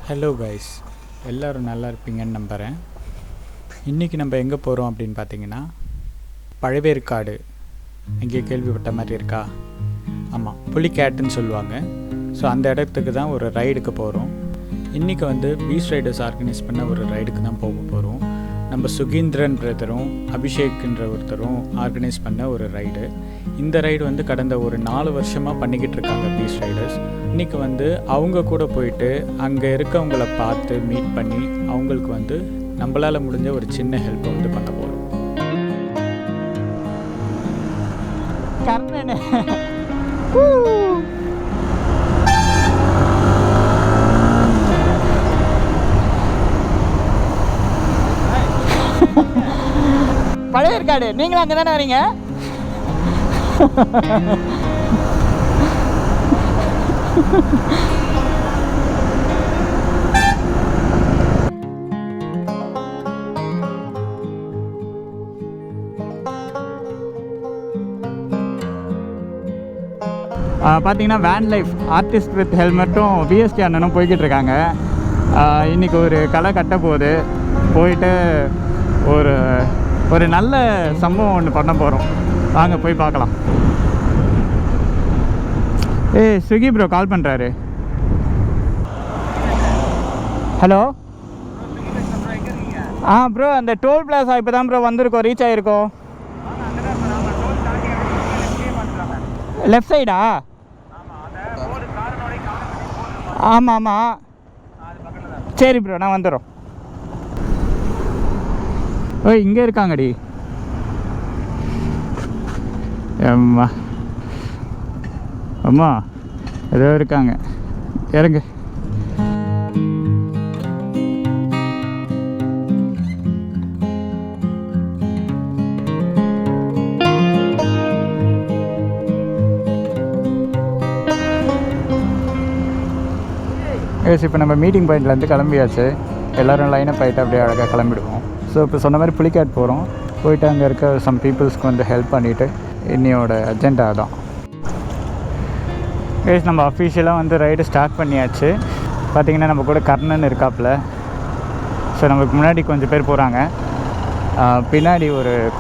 Hello guys, எல்லோரும் நல்லா இருப்பீங்கன்னு நம்புகிறேன். இன்றைக்கி நம்ம எங்கே போகிறோம் அப்படின்னு பார்த்தீங்கன்னா பழவேற்காடு. இங்கே கேள்விப்பட்ட மாதிரி இருக்கா? ஆமாம், புலிகேட்டுன்னு சொல்லுவாங்க. ஸோ அந்த இடத்துக்கு தான் ஒரு ரைடுக்கு போகிறோம். இன்றைக்கி பீச் ரைடர்ஸ் ஆர்கனைஸ் பண்ண ஒரு ரைடுக்கு தான் போக போகிறோம். நம்ம சுகீந்திரன் பிரதரும் அபிஷேக்ன்ற ஒருத்தரும் ஆர்கனைஸ் பண்ண ஒரு ரைடு. இந்த ரைடு கடந்த ஒரு 4 வருஷமாக பண்ணிக்கிட்டு இருக்காங்க பீச் ரைடர்ஸ். இன்றைக்கி அவங்க கூட போயிட்டு அங்கே இருக்கவங்கள பார்த்து மீட் பண்ணி அவங்களுக்கு நம்மளால் முடிஞ்ச ஒரு சின்ன ஹெல்ப்பை பண்ண போகிறோம். பழவேற்காடு, நீங்களும் அங்கே தானே வரீங்க? பார்த்தீங்கன்னா வேன் லைஃப் ஆர்டிஸ்ட் வித் ஹெல்மெட்டும் பிஎஸ்டி அண்ணனும் போய்கிட்டு இருக்காங்க. இன்றைக்கி ஒரு களை கட்ட போகுது. போயிட்டு ஒரு நல்ல சம்பவம் ஒன்று பண்ண போகிறோம். வாங்க போய் பார்க்கலாம். ஸ்விக்கி ப்ரோ கால் பண்ணுறாரு. ஹலோ ப்ரோ, அந்த டோல் பிளாஸா இப்போ தான் ப்ரோ வந்திருக்கோம், ரீச் ஆகிருக்கோம். லெஃப்ட் சைடா? ஆமாம் ஆமாம், சரி ப்ரோ, நான் வந்துடுறோம். ஓய், இங்கே இருக்காங்கடி. அம்மா அம்மா ஏதோ இருக்காங்க, இறங்கு. இப்போ நம்ம மீட்டிங் பாயிண்ட்லேருந்து கிளம்பியாச்சு. எல்லோரும் லைனப் ஆகிட்டு அப்படியே அழகாக கிளம்பிடுவோம். ஸோ இப்போ சொன்ன மாதிரி புலிகேட் போகிறோம். போயிட்டு அங்கே இருக்க சம் பீப்புள்ஸ்க்கு ஹெல்ப் பண்ணிவிட்டு இன்னையோட அஜெண்டா தான். நம்ம அஃபீஷியலாக ரைடு ஸ்டார்ட் பண்ணியாச்சு. பார்த்திங்கன்னா நம்ம கூட கர்ணன் இருக்காப்புல. ஸோ நமக்கு முன்னாடி கொஞ்சம் பேர் போகிறாங்க, பின்னாடி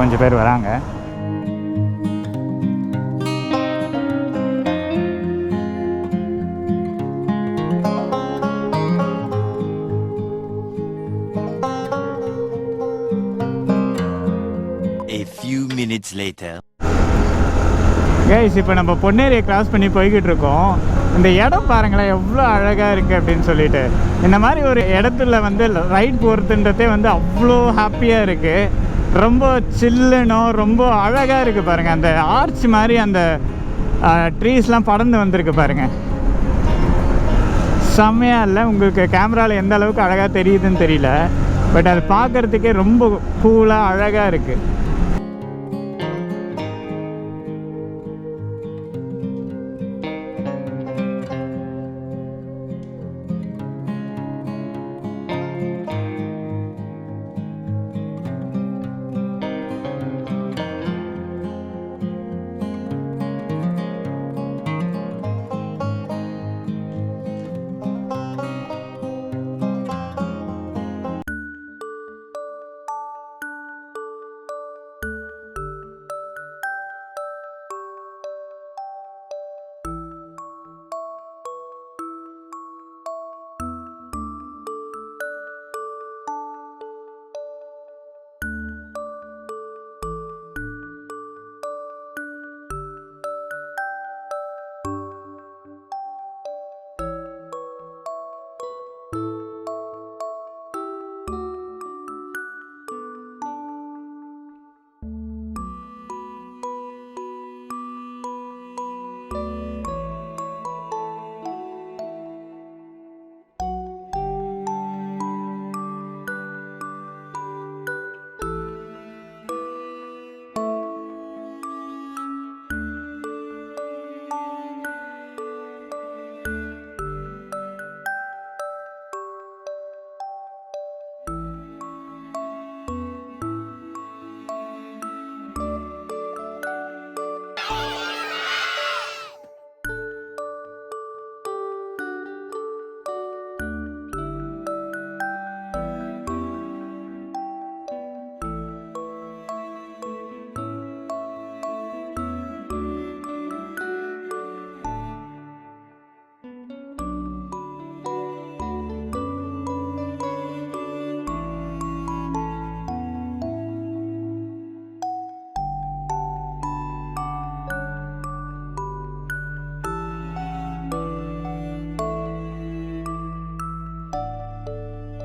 கொஞ்சம் பேர் வராங்க. கைஸ், இப்போ நம்ம பொன்னேரியை கிராஸ் பண்ணி போய்கிட்டு இருக்கோம். இந்த இடம் பாருங்களேன் எவ்வளோ அழகாக இருக்குது அப்படின்னு சொல்லிட்டு. இந்த மாதிரி ஒரு இடத்துல ரைட் போகிறதுன்றதே அவ்வளோ ஹாப்பியாக இருக்குது. ரொம்ப சில்லுனும் ரொம்ப அழகாக இருக்குது பாருங்கள். அந்த ஆர்ச் மாதிரி அந்த ட்ரீஸ்லாம் படர்ந்து வந்திருக்கு பாருங்கள். செம்மையாக இல்லை? உங்களுக்கு கேமராவில் எந்த அளவுக்கு அழகாக தெரியுதுன்னு தெரியல, பட் அது பார்க்குறதுக்கே ரொம்ப கூலாக அழகாக இருக்குது.